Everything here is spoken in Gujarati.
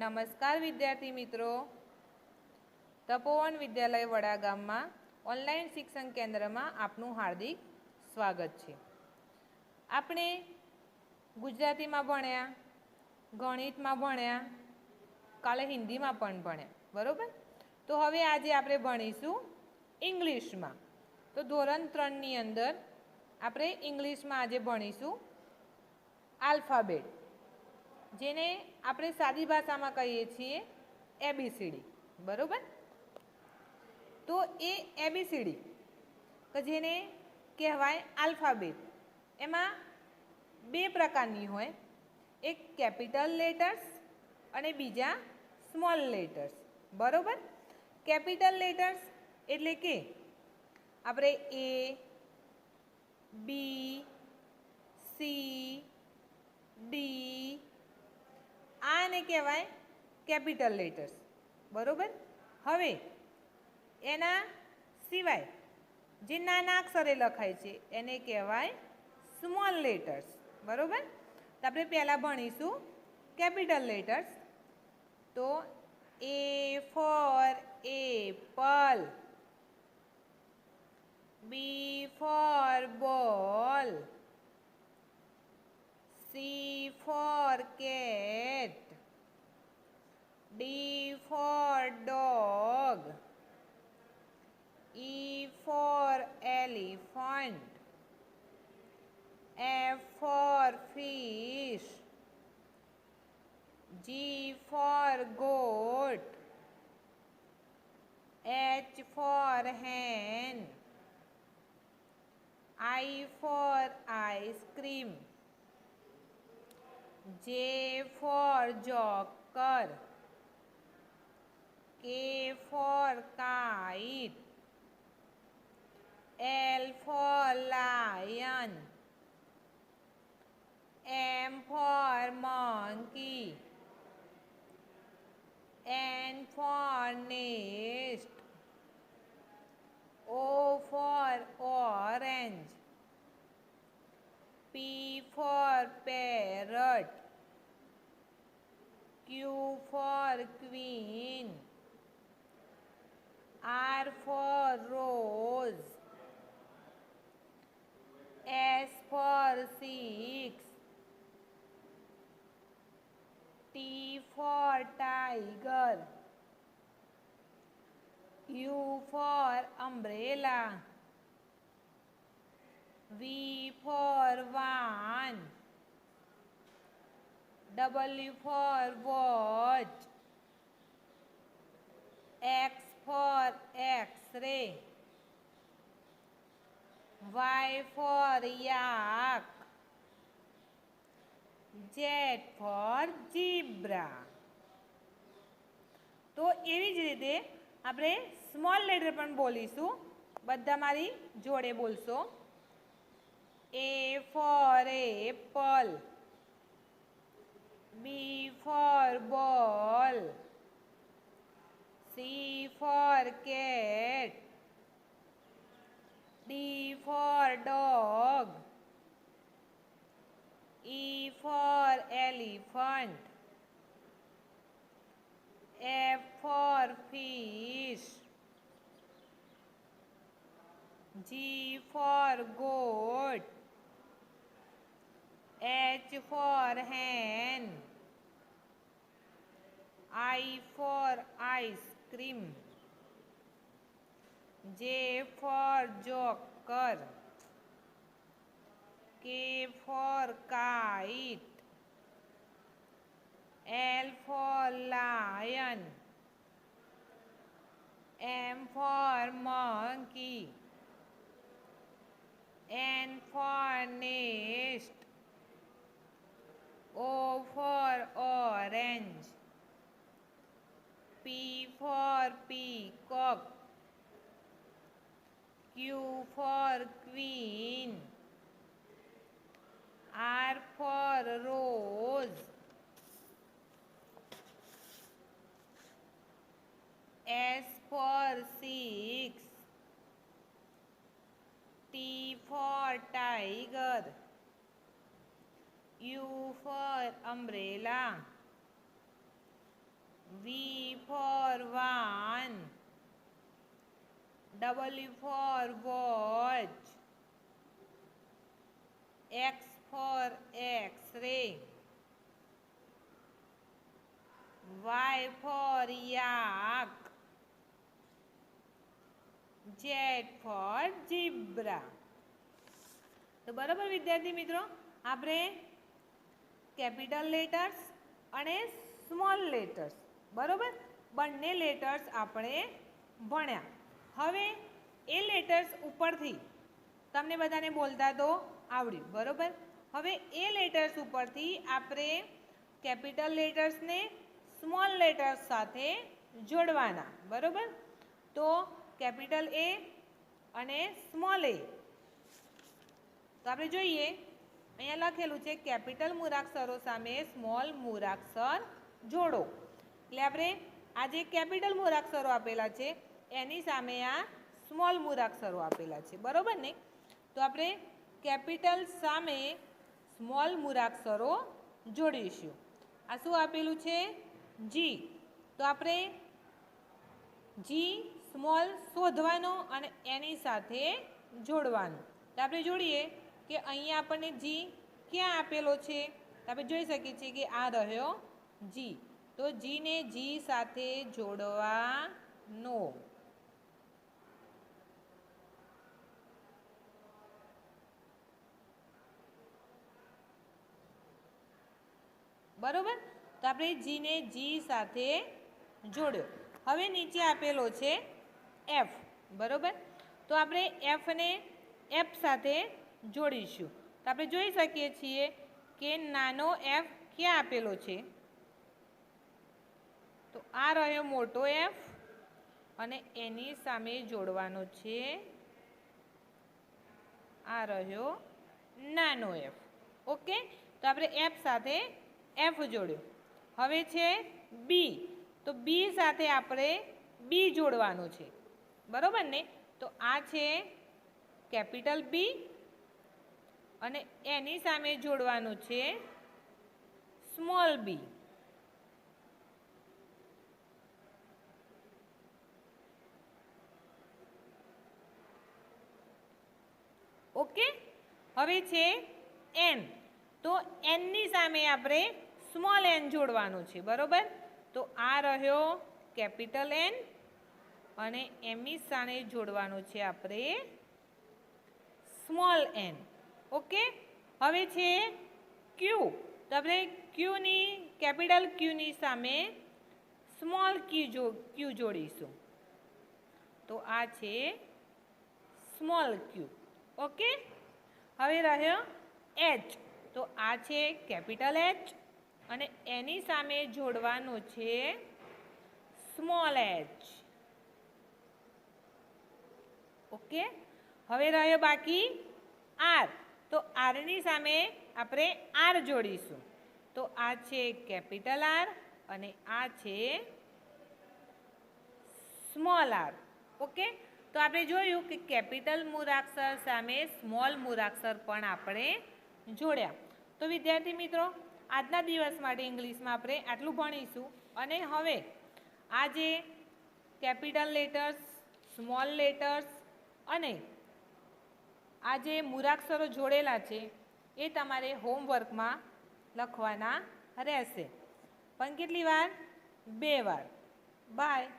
નમસ્કાર વિદ્યાર્થી મિત્રો, તપોવન વિદ્યાલય વડાગામમાં ઓનલાઈન શિક્ષણ કેન્દ્રમાં આપનું હાર્દિક સ્વાગત છે. આપણે ગુજરાતીમાં ભણ્યા, ગણિતમાં ભણ્યા, કાલે હિન્દીમાં પણ ભણ્યા, બરાબર. તો હવે આજે આપણે ભણીશું ઇંગ્લિશમાં. તો ધોરણ 3ની અંદર આપણે ઇંગ્લિશમાં આજે ભણીશું આલ્ફાબેટ, જેને આપણે સાદી ભાષામાં કહીએ છીએ એબીસીડી, બરાબર. તો એ એબીસીડી કે જેને કહેવાય આલ્ફાબેટ, એમાં બે પ્રકારની હોય, એક કેપિટલ લેટર્સ અને બીજા સ્મોલ લેટર્સ, બરાબર. કેપિટલ લેટર્સ એટલે કે આપણે એ, બી, સી, ડી, આને કહેવાય કેપિટલ લેટર્સ, બરાબર. હવે એના સિવાય જે નાના અક્ષરે લખાય છે એને કહેવાય સ્મોલ લેટર્સ, બરાબર. તો આપણે પહેલાં ભણીશું કેપિટલ લેટર્સ. તો એ ફોર એપલ, બી ફોર બોલ, C for cat, D for dog, E for elephant, F for fish, G for goat, H for hen, I for ice cream, J for joker, K for kite, L for lion, M for monkey, N for nest, O for orange, P for parrot, Q for queen, R for rose, S for six, T for tiger, U for umbrella, V for van, W for watch, X for X-ray, Y for yak, Z for zebra. તો એવી જ રીતે આપણે સ્મોલ લેટર પણ બોલીશું. બધા મારી જોડે બોલશો. A for apple, B for ball, C for cat, D for dog, E for elephant, F for fish, G for goat, H for hen, I for ice cream, J for joker, K for kite, L for lion, M for monkey, N for nest, O for orange, P for peacock, Q for queen, R for rose, S for six, T for tiger, U for umbrella, V for van, W for watch, X for X-ray, Y for yak, Z for zebra. તો બરાબર વિદ્યાર્થી મિત્રો, આપણે કેપિટલ લેટર્સ અને સ્મોલ લેટર્સ બરાબર બંને લેટર્સ આપણે ભણ્યા. હવે એ લેટર્સ ઉપરથી તમને બધાને બોલતા તો આવડ્યું બરાબર. હવે એ લેટર્સ ઉપરથી આપણે કેપિટલ લેટર્સને સ્મોલ લેટર્સ સાથે જોડવાના બરાબર. તો કેપિટલ એ અને સ્મોલ એ, તો આપણે જોઈએ અહીંયા લખેલું છે કેપિટલ મૂળાક્ષરો સામે સ્મોલ મૂળાક્ષર જોડો. એટલે આપણે આ જે કેપિટલ મૂળાક્ષરો આપેલા છે એની સામે આ સ્મોલ મૂળાક્ષરો આપેલા છે બરાબર ને. તો આપણે કેપિટલ સામે સ્મોલ મૂળાક્ષરો જોડીશું. આ શું આપેલું છે? જી. તો આપણે જી સ્મોલ શોધવાનો અને એની સાથે જોડવાનું. તો આપણે જોડીએ કે અહીંયા આપણને જી ક્યાં આપેલો છે? તો આપણે જોઈ શકીએ છીએ કે આ રહ્યો જી. તો જીને જી સાથે જોડવાનો. બરોબર. તો આપણે જીને જી સાથે જોડ્યો. હવે નીચે આપેલો છે એફ બરોબર. તો આપણે એફને એફ સાથે જોડીશું. તો આપણે જોઈ શકીએ છીએ કે નાનો એફ ક્યાં આપેલો છે? તો આ રહ્યો મોટો એફ અને એની સામે જોડવાનો છે આ રહ્યો નાનો એફ. ઓકે. તો આપણે એફ સાથે એફ જોડ્યો. હવે છે બી. તો બી સાથે આપણે બી જોડવાનું છે બરોબર ને. તો આ છે કેપિટલ બી અને એની સામે જોડવાનું છે સ્મોલ બી. ઓકે. હવે છે એન. તો એનની સામે આપણે સ્મોલ એન જોડવાનું છે બરોબર. તો આ રહ્યો કેપિટલ એન અને એમની સામે જોડવાનું છે આપણે સ્મોલ એન. ઓકે. હવે છે ક્યુ. તો આપણે ક્યુની કેપિટલ ક્યુની સામે સ્મોલ ક્યુ જોડીશું. તો આ છે સ્મોલ ક્યુ. ઓકે. હવે રહ્યો એચ. તો આ છે કેપિટલ એચ અને એની સામે જોડવાનું છે સ્મોલ એચ. ઓકે. હવે રહ્યો બાકી આર. તો આરની સામે આપણે આર જોડીશું. તો આ છે કેપિટલ આર અને આ છે સ્મોલ આર. ઓકે. તો આપણે જોયું કે કેપિટલ મૂળાક્ષર સામે સ્મોલ મૂળાક્ષર પણ આપણે જોડ્યા. તો વિદ્યાર્થી મિત્રો, આજના દિવસ માટે ઇંગ્લિશમાં આપણે આટલું ભણીશું. અને હવે આ જે કેપિટલ લેટર્સ, સ્મોલ લેટર્સ અને આ જે મૂળાક્ષરો જોડેલા છે એ તમારે હોમવર્કમાં લખવાના રહેશે. પણ કેટલી વાર? 2 વાર. બાય.